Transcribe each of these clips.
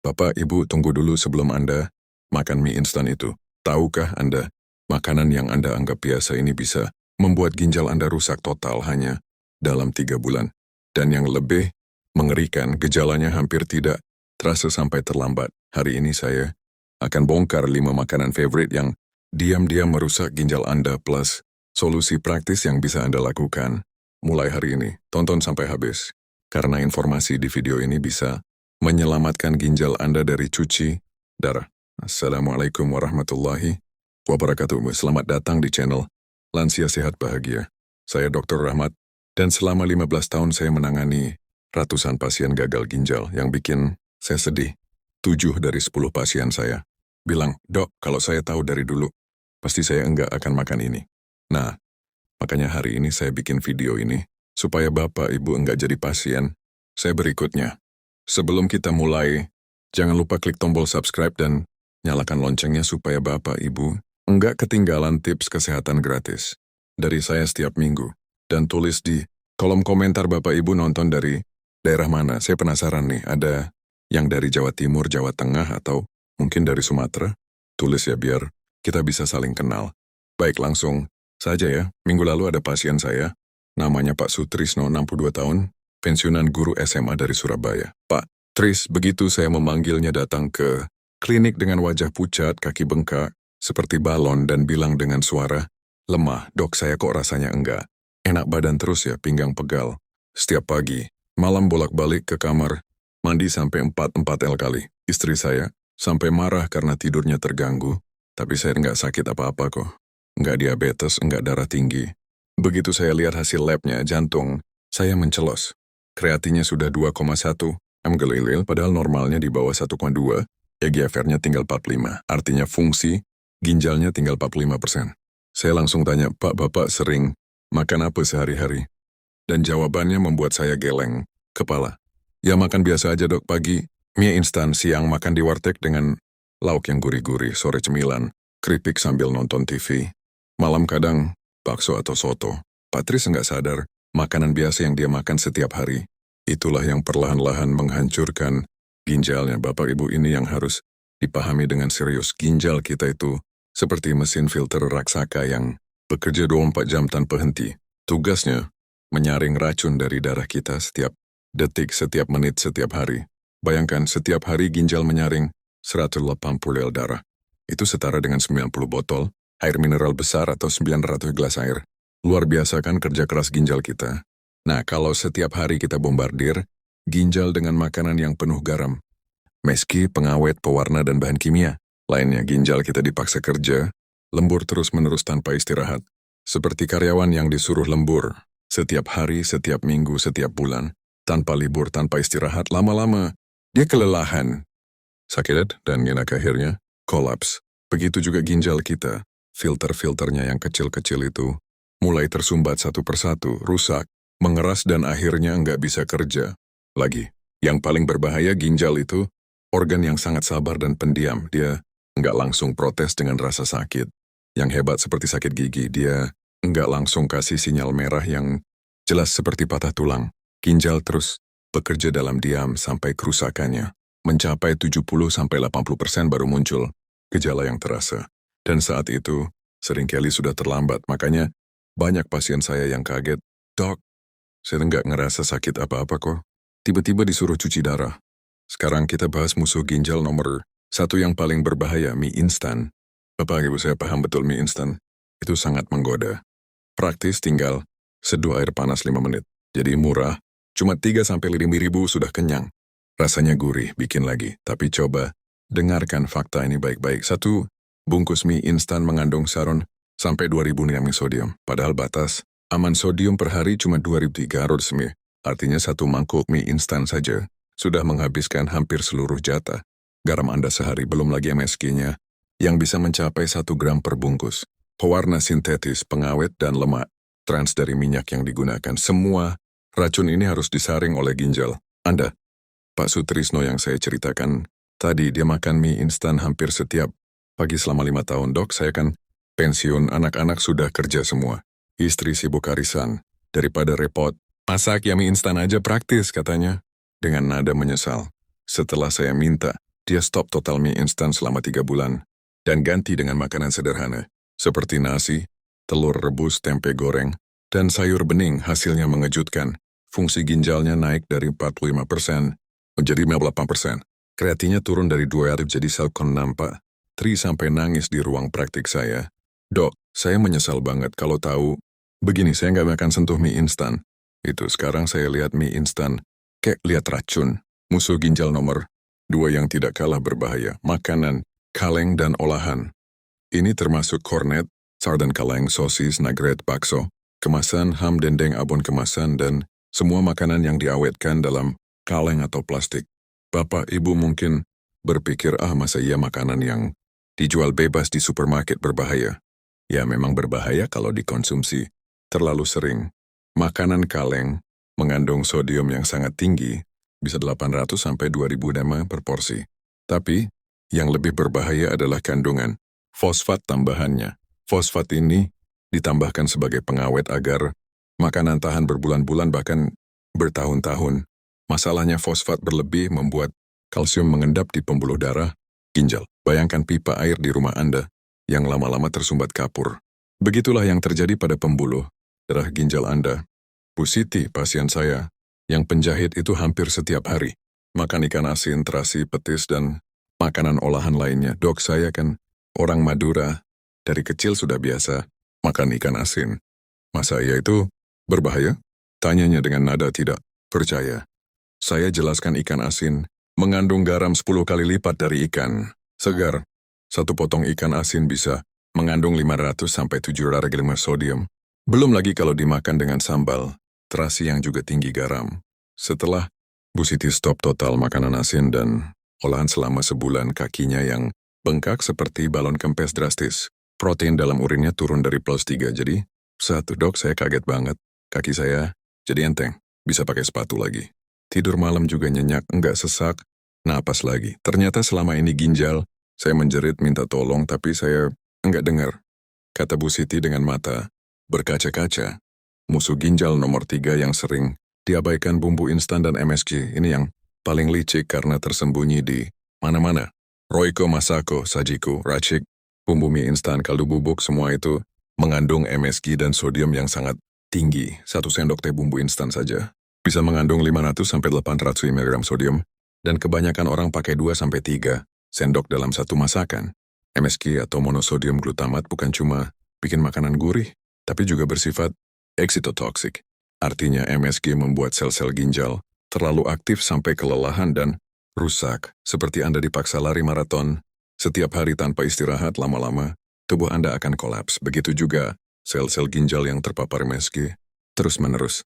Bapak, Ibu, tunggu dulu sebelum Anda makan mie instan itu. Tahukah Anda, makanan yang Anda anggap biasa ini bisa membuat ginjal Anda rusak total hanya dalam 3 bulan. Dan yang lebih mengerikan, gejalanya hampir tidak terasa sampai terlambat. Hari ini saya akan bongkar 5 makanan favorit yang diam-diam merusak ginjal Anda plus solusi praktis yang bisa Anda lakukan mulai hari ini. Tonton sampai habis, karena informasi di video ini bisa menyelamatkan ginjal Anda dari cuci darah. Assalamualaikum warahmatullahi wabarakatuh. Selamat datang di channel Lansia Sehat Bahagia. Saya Dr. Rahmat, dan selama 15 tahun saya menangani ratusan pasien gagal ginjal yang bikin saya sedih. 7 dari 10 pasien saya bilang, "Dok, kalau saya tahu dari dulu, pasti saya enggak akan makan ini." Nah, makanya hari ini saya bikin video ini, supaya Bapak Ibu enggak jadi pasien saya berikutnya. Sebelum kita mulai, jangan lupa klik tombol subscribe dan nyalakan loncengnya supaya Bapak Ibu enggak ketinggalan tips kesehatan gratis dari saya setiap minggu. Dan tulis di kolom komentar Bapak Ibu nonton dari daerah mana. Saya penasaran nih, ada yang dari Jawa Timur, Jawa Tengah, atau mungkin dari Sumatera? Tulis ya biar kita bisa saling kenal. Baik, langsung saja ya. Minggu lalu ada pasien saya, namanya Pak Sutrisno, 62 tahun, pensiunan guru SMA dari Surabaya. "Pak Tris," begitu saya memanggilnya datang ke klinik dengan wajah pucat, kaki bengkak, seperti balon, dan bilang dengan suara lemah, "Dok, saya kok rasanya enggak enak badan terus ya, pinggang pegal. Setiap pagi, malam bolak-balik ke kamar mandi sampai 4 kali. Istri saya sampai marah karena tidurnya terganggu, tapi saya enggak sakit apa-apa kok. Enggak diabetes, enggak darah tinggi." Begitu saya lihat hasil labnya, jantung saya mencelos. Kreatinnya sudah 2,1 mg/ml, padahal normalnya di bawah 1,2, EGFR-nya tinggal 45, artinya fungsi ginjalnya tinggal 45%. Saya langsung tanya, "Pak, Bapak sering makan apa sehari-hari?" Dan jawabannya membuat saya geleng kepala. "Ya makan biasa aja Dok, pagi mie instan, siang makan di warteg dengan lauk yang gurih-gurih, sore cemilan, keripik sambil nonton TV, malam kadang bakso atau soto." Pak Tris enggak sadar, makanan biasa yang dia makan setiap hari, itulah yang perlahan-lahan menghancurkan ginjalnya. Bapak Ibu, ini yang harus dipahami dengan serius. Ginjal kita itu seperti mesin filter raksasa yang bekerja 24 jam tanpa henti. Tugasnya menyaring racun dari darah kita setiap detik, setiap menit, setiap hari. Bayangkan, setiap hari ginjal menyaring 180 ml darah. Itu setara dengan 90 botol air mineral besar atau 900 gelas air. Luar biasa kan kerja keras ginjal kita. Nah, kalau setiap hari kita bombardir ginjal dengan makanan yang penuh garam, meski pengawet, pewarna, dan bahan kimia lainnya, ginjal kita dipaksa kerja lembur terus-menerus tanpa istirahat. Seperti karyawan yang disuruh lembur setiap hari, setiap minggu, setiap bulan, tanpa libur, tanpa istirahat, lama-lama dia kelelahan, sakit, dan akhirnya kolaps. Begitu juga ginjal kita, filter-filternya yang kecil-kecil itu mulai tersumbat satu persatu, rusak, mengeras, dan akhirnya nggak bisa kerja lagi. Yang paling berbahaya, ginjal itu organ yang sangat sabar dan pendiam. Dia nggak langsung protes dengan rasa sakit yang hebat seperti sakit gigi. Dia nggak langsung kasih sinyal merah yang jelas seperti patah tulang. Ginjal terus bekerja dalam diam sampai kerusakannya mencapai 70-80% baru muncul gejala yang terasa. Dan saat itu seringkali sudah terlambat. Makanya banyak pasien saya yang kaget, "Dok, saya nggak ngerasa sakit apa-apa kok. Tiba-tiba disuruh cuci darah." Sekarang kita bahas musuh ginjal nomor 1 yang paling berbahaya, mie instan. Bapak Ibu, saya paham betul mie instan itu sangat menggoda. Praktis, tinggal seduh air panas 5 menit. Jadi murah, cuma 3-5 ribu sudah kenyang. Rasanya gurih, bikin lagi. Tapi coba dengarkan fakta ini baik-baik. 1 bungkus mie instan mengandung saron sampai 2000 mg sodium. Padahal batas aman sodium per hari cuma 2300 mg. Artinya 1 mangkuk mie instan saja sudah menghabiskan hampir seluruh jatah garam Anda sehari, belum lagi MSG-nya yang bisa mencapai 1 gram per bungkus. Pewarna sintetis, pengawet, dan lemak trans dari minyak yang digunakan. Semua racun ini harus disaring oleh ginjal Anda. Pak Sutrisno yang saya ceritakan tadi, dia makan mie instan hampir setiap pagi selama 5 tahun. "Dok, saya kan pensiun, anak-anak sudah kerja semua. Istri sibuk arisan. Daripada repot, masak ya mie instan aja praktis," katanya dengan nada menyesal. Setelah saya minta Dia stop total mie instan selama 3 bulan dan ganti dengan makanan sederhana seperti nasi, telur rebus, tempe goreng, dan sayur bening. Hasilnya mengejutkan. Fungsi ginjalnya naik dari 45% menjadi 58%. Kreatinnya turun dari 2 jadi Salkon nampak. Tri sampai nangis di ruang praktik saya. Dok, saya menyesal banget kalau tahu. Begini, saya nggak makan sentuh mie instan. Itu sekarang saya lihat mie instan, kayak lihat racun. Musuh ginjal nomor 2 yang tidak kalah berbahaya, makanan, kaleng dan olahan. Ini termasuk kornet, sarden kaleng, sosis, nugget, bakso, kemasan, ham, dendeng, abon kemasan, dan semua makanan yang diawetkan dalam kaleng atau plastik. Bapak, Ibu mungkin berpikir, masa iya makanan yang dijual bebas di supermarket berbahaya? Ya, memang berbahaya kalau dikonsumsi terlalu sering. Makanan kaleng mengandung sodium yang sangat tinggi, bisa 800 sampai 2000 nama per porsi. Tapi, yang lebih berbahaya adalah kandungan fosfat tambahannya. Fosfat ini ditambahkan sebagai pengawet agar makanan tahan berbulan-bulan bahkan bertahun-tahun. Masalahnya fosfat berlebih membuat kalsium mengendap di pembuluh darah, ginjal. Bayangkan pipa air di rumah Anda yang lama-lama tersumbat kapur. Begitulah yang terjadi pada pembuluh darah ginjal Anda. Bu Siti, pasien saya, yang penjahit itu hampir setiap hari. Makan ikan asin, terasi, petis, dan makanan olahan lainnya. Dok, saya kan orang Madura. Dari kecil sudah biasa makan ikan asin. Masa iya itu berbahaya? Tanyanya dengan nada tidak percaya. Saya jelaskan ikan asin mengandung garam 10 kali lipat dari ikan segar. Satu potong ikan asin bisa mengandung 500 sampai 700 gram sodium. Belum lagi kalau dimakan dengan sambal, terasi yang juga tinggi garam. Setelah Bu Siti stop total makanan asin dan olahan selama sebulan, kakinya yang bengkak seperti balon kempes drastis. Protein dalam urinnya turun dari +3, jadi dok, saya kaget banget. Kaki saya jadi enteng, bisa pakai sepatu lagi. Tidur malam juga nyenyak, enggak sesak, napas lagi. Ternyata selama ini ginjal, saya menjerit minta tolong tapi saya enggak dengar. Kata Bu Siti dengan mata berkaca-kaca. Musuh ginjal nomor 3 yang sering diabaikan bumbu instan dan MSG. Ini yang paling licik karena tersembunyi di mana-mana. Royco, Masako, Sajiku, Racik, bumbu mie instan, kaldu bubuk, semua itu mengandung MSG dan sodium yang sangat tinggi. 1 sendok teh bumbu instan saja bisa mengandung 500 sampai 800 mg sodium, dan kebanyakan orang pakai 2 sampai 3 sendok dalam satu masakan. MSG atau monosodium glutamat bukan cuma bikin makanan gurih, tapi juga bersifat excitotoxic. Artinya MSG membuat sel-sel ginjal terlalu aktif sampai kelelahan dan rusak, seperti Anda dipaksa lari maraton setiap hari tanpa istirahat. Lama-lama, tubuh Anda akan kolaps. Begitu juga sel-sel ginjal yang terpapar MSG terus-menerus.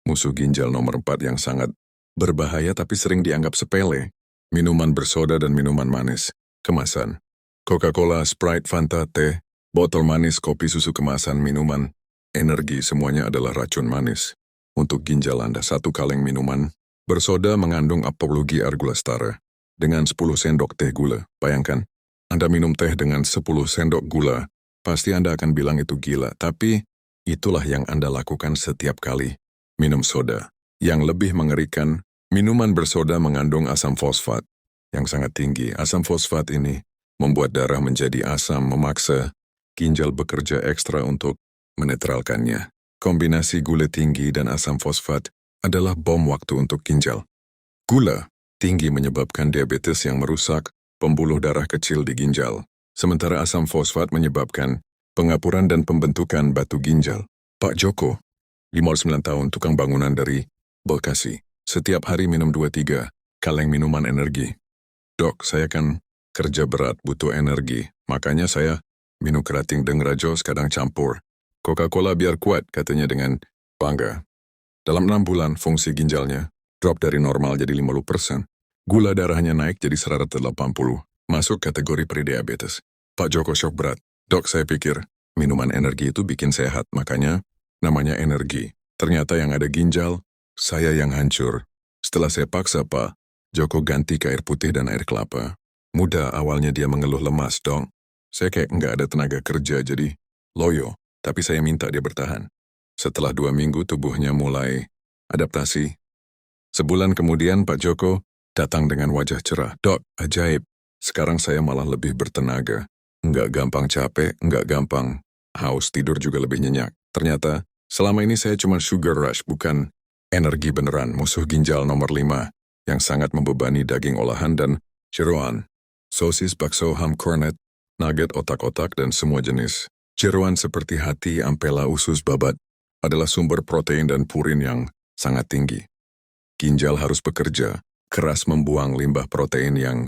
Musuh ginjal nomor 4 yang sangat berbahaya tapi sering dianggap sepele, minuman bersoda dan minuman manis kemasan. Coca-Cola, Sprite, Fanta, teh, botol manis, kopi, susu kemasan, minuman, energi, semuanya adalah racun manis. Untuk ginjal Anda, 1 kaleng minuman bersoda mengandung apologi argulastara dengan 10 sendok teh gula. Bayangkan, Anda minum teh dengan 10 sendok gula, pasti Anda akan bilang itu gila, tapi itulah yang Anda lakukan setiap kali minum soda. Yang lebih mengerikan, minuman bersoda mengandung asam fosfat yang sangat tinggi. Asam fosfat ini membuat darah menjadi asam, memaksa ginjal bekerja ekstra untuk menetralkannya. Kombinasi gula tinggi dan asam fosfat adalah bom waktu untuk ginjal. Gula tinggi menyebabkan diabetes yang merusak pembuluh darah kecil di ginjal, sementara asam fosfat menyebabkan pengapuran dan pembentukan batu ginjal. Pak Joko, 59 tahun, tukang bangunan dari Bekasi. Setiap hari minum 2-3 kaleng minuman energi. Dok, saya kan kerja berat, butuh energi. Makanya saya minum kerating dengrajos kadang campur. Coca-Cola biar kuat, katanya dengan bangga. Dalam 6 bulan, fungsi ginjalnya drop dari normal jadi 50%. Gula darahnya naik jadi 180. Masuk kategori prediabetes. Pak Joko shock berat. Dok, saya pikir minuman energi itu bikin sehat, makanya namanya energi. Ternyata yang ada ginjal, saya yang hancur. Setelah saya paksa Pak Joko ganti ke air putih dan air kelapa. Mudah awalnya dia mengeluh lemas, dong. Saya kayak nggak ada tenaga kerja, jadi loyo. Tapi saya minta dia bertahan. Setelah 2 minggu tubuhnya mulai adaptasi. Sebulan kemudian Pak Joko datang dengan wajah cerah. Dok, ajaib. Sekarang saya malah lebih bertenaga. Nggak gampang capek, nggak gampang haus, tidur juga lebih nyenyak. Ternyata, selama ini saya cuma sugar rush, bukan energi beneran. Musuh ginjal nomor 5, yang sangat membebani daging olahan dan jeroan. Sosis, bakso, ham, kornet, nugget, otak-otak, dan semua jenis. Jeroan seperti hati, ampela, usus, babat adalah sumber protein dan purin yang sangat tinggi. Ginjal harus bekerja keras membuang limbah protein yang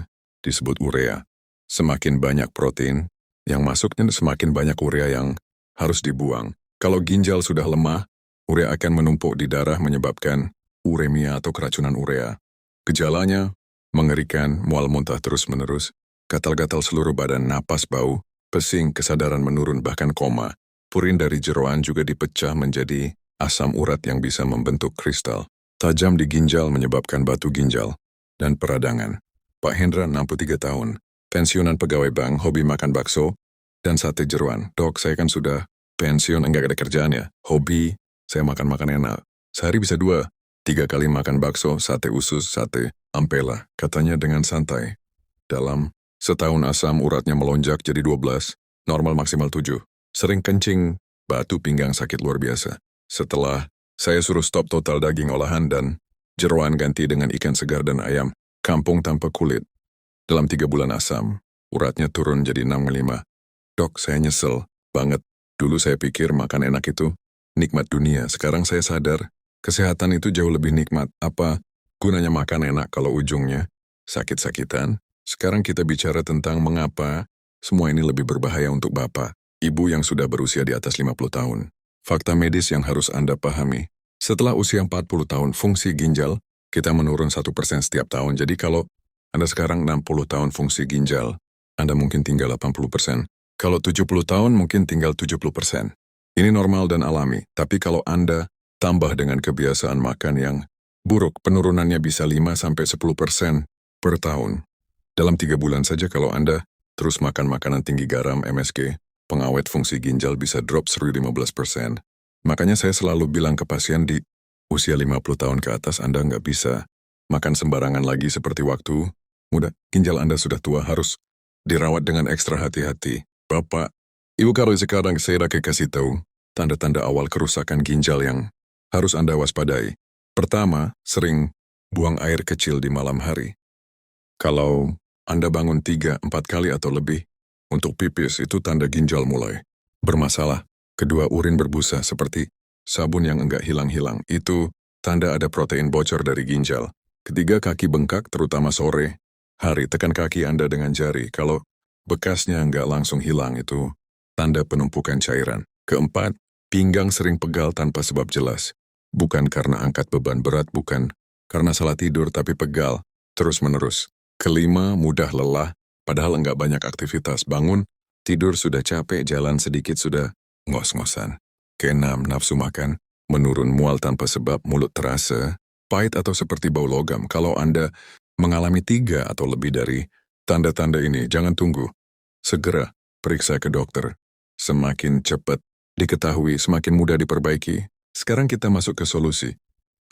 disebut urea. Semakin banyak protein yang masuknya, semakin banyak urea yang harus dibuang. Kalau ginjal sudah lemah, urea akan menumpuk di darah menyebabkan uremia atau keracunan urea. Gejalanya mengerikan, mual muntah terus-menerus, gatal-gatal seluruh badan, napas bau, pesing, kesadaran menurun, bahkan koma. Purin dari jeroan juga dipecah menjadi asam urat yang bisa membentuk kristal. Tajam di ginjal menyebabkan batu ginjal dan peradangan. Pak Hendra, 63 tahun, pensiunan pegawai bank, hobi makan bakso dan sate jeroan. Dok, saya kan sudah pensiun, enggak ada kerjaan ya. Hobi, saya makan-makan enak. Sehari bisa 2-3 kali makan bakso, sate usus, sate ampela. Katanya dengan santai. Dalam setahun asam uratnya melonjak jadi 12, normal maksimal 7. Sering kencing, batu pinggang sakit luar biasa. Setelah saya suruh stop total daging olahan dan jeroan, ganti dengan ikan segar dan ayam kampung tanpa kulit. Dalam 3 bulan asam, uratnya turun jadi 6,5. Dok, saya nyesel banget. Dulu saya pikir makan enak itu nikmat dunia. Sekarang saya sadar, kesehatan itu jauh lebih nikmat. Apa gunanya makan enak kalau ujungnya sakit-sakitan? Sekarang kita bicara tentang mengapa semua ini lebih berbahaya untuk Bapak, Ibu yang sudah berusia di atas 50 tahun. Fakta medis yang harus Anda pahami. Setelah usia 40 tahun, fungsi ginjal kita menurun 1% setiap tahun. Jadi kalau Anda sekarang 60 tahun fungsi ginjal, Anda mungkin tinggal 80%. Kalau 70 tahun mungkin tinggal 70%. Ini normal dan alami. Tapi kalau Anda tambah dengan kebiasaan makan yang buruk, penurunannya bisa 5-10% per tahun. Dalam 3 bulan saja kalau Anda terus makan makanan tinggi garam, MSG, pengawet, fungsi ginjal bisa drop 15%. Makanya saya selalu bilang ke pasien di usia 50 tahun ke atas, Anda nggak bisa makan sembarangan lagi seperti waktu muda. Ginjal Anda sudah tua, harus dirawat dengan ekstra hati-hati. Bapak, Ibu, kalau sekarang saya kasih tahu tanda-tanda awal kerusakan ginjal yang harus Anda waspadai. Pertama, sering buang air kecil di malam hari. Kalau Anda bangun 3-4 kali atau lebih untuk pipis, itu tanda ginjal mulai bermasalah. Kedua, urin berbusa seperti sabun yang enggak hilang-hilang. Itu tanda ada protein bocor dari ginjal. Ketiga, kaki bengkak terutama sore hari. Tekan kaki Anda dengan jari. Kalau bekasnya enggak langsung hilang, itu tanda penumpukan cairan. Keempat, pinggang sering pegal tanpa sebab jelas. Bukan karena angkat beban berat, bukan karena salah tidur, tapi pegal terus-menerus. Kelima, mudah lelah, padahal enggak banyak aktivitas. Bangun, tidur sudah capek, jalan sedikit sudah ngos-ngosan. Keenam, nafsu makan menurun, mual tanpa sebab, mulut terasa pahit atau seperti bau logam. Kalau Anda mengalami 3 atau lebih dari tanda-tanda ini, jangan tunggu. Segera periksa ke dokter. Semakin cepat diketahui, semakin mudah diperbaiki. Sekarang kita masuk ke solusi.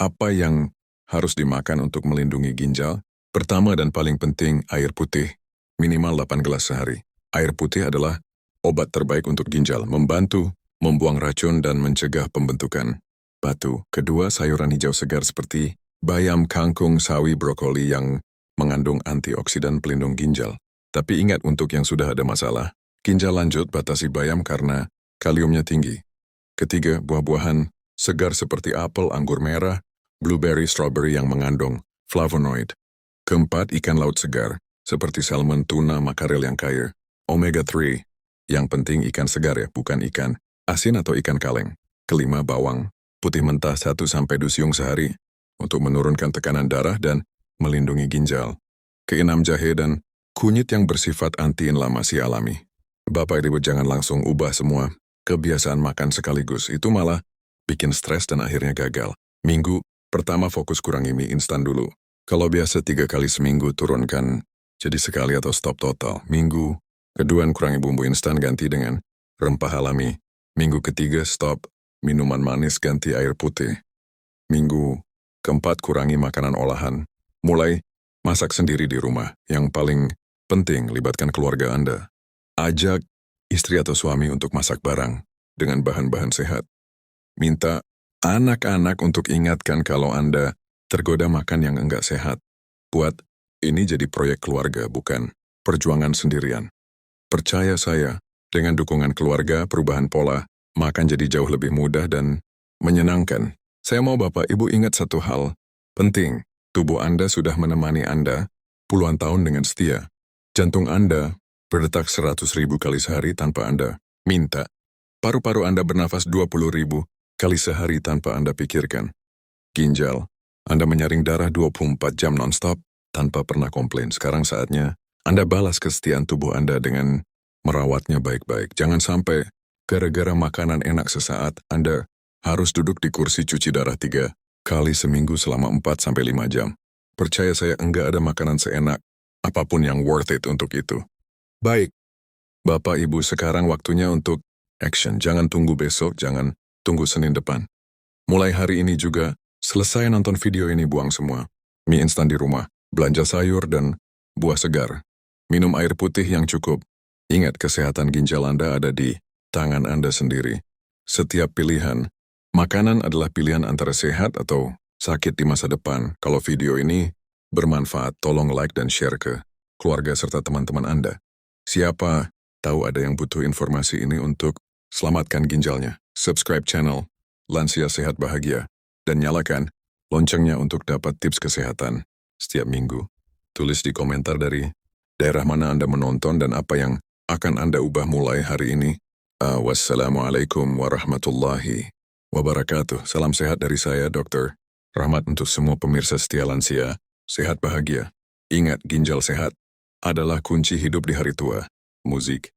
Apa yang harus dimakan untuk melindungi ginjal? Pertama dan paling penting, air putih. Minimal 8 gelas sehari. Air putih adalah obat terbaik untuk ginjal, membantu membuang racun dan mencegah pembentukan batu. Kedua, sayuran hijau segar seperti bayam, kangkung, sawi, brokoli yang mengandung antioksidan pelindung ginjal. Tapi ingat, untuk yang sudah ada masalah ginjal lanjut, batasi bayam karena kaliumnya tinggi. Ketiga, buah-buahan segar seperti apel, anggur merah, blueberry, strawberry yang mengandung flavonoid. Keempat, ikan laut segar seperti salmon, tuna, makarel yang kaya omega 3. Yang penting ikan segar ya, bukan ikan asin atau ikan kaleng. Kelima, bawang putih mentah 1-2 siung sehari untuk menurunkan tekanan darah dan melindungi ginjal. Keenam, jahe dan kunyit yang bersifat anti-inflamasi alami. Bapak Ibu jangan langsung ubah semua kebiasaan makan sekaligus, itu malah bikin stres dan akhirnya gagal. Minggu pertama fokus kurangi mie instan dulu. Kalau biasa 3 kali seminggu, turunkan jadi sekali atau stop total. Minggu kedua kurangi bumbu instan, ganti dengan rempah alami. Minggu ketiga stop minuman manis, ganti air putih. Minggu keempat kurangi makanan olahan. Mulai Masak sendiri di rumah. Yang paling penting, libatkan keluarga Anda. Ajak istri atau suami untuk masak bareng dengan bahan-bahan sehat. Minta anak-anak untuk ingatkan kalau Anda tergoda makan yang enggak sehat. Buat ini jadi proyek keluarga, bukan perjuangan sendirian. Percaya saya, dengan dukungan keluarga, perubahan pola makan jadi jauh lebih mudah dan menyenangkan. Saya mau Bapak Ibu ingat satu hal penting. Tubuh Anda sudah menemani Anda puluhan tahun dengan setia. Jantung Anda berdetak 100.000 kali sehari tanpa Anda minta. Paru-paru Anda bernafas 20.000 kali sehari tanpa Anda pikirkan. Ginjal, Anda menyaring darah 24 jam non-stop tanpa pernah komplain. Sekarang saatnya Anda balas kesetiaan tubuh Anda dengan merawatnya baik-baik. Jangan sampai gara-gara makanan enak sesaat, Anda harus duduk di kursi cuci darah 3 kali seminggu selama 4-5 jam. Percaya saya, enggak ada makanan seenak apapun yang worth it untuk itu. Baik, Bapak Ibu, sekarang waktunya untuk action. Jangan tunggu besok, jangan tunggu Senin depan. Mulai hari ini juga, selesai nonton video ini buang semua. Mie instan di rumah, belanja sayur dan buah segar. Minum air putih yang cukup. Ingat, kesehatan ginjal Anda ada di tangan Anda sendiri. Setiap pilihan, makanan adalah pilihan antara sehat atau sakit di masa depan. Kalau video ini bermanfaat, tolong like dan share ke keluarga serta teman-teman Anda. Siapa tahu ada yang butuh informasi ini untuk selamatkan ginjalnya. Subscribe channel Lansia Sehat Bahagia dan nyalakan loncengnya untuk dapat tips kesehatan setiap minggu. Tulis di komentar dari daerah mana Anda menonton dan apa yang akan Anda ubah mulai hari ini. Wassalamualaikum warahmatullahi wabarakatuh. Salam sehat dari saya, Dr. Rahmat, untuk semua pemirsa setia Lansia Sehat Bahagia. Ingat, ginjal sehat adalah kunci hidup di hari tua. Musik.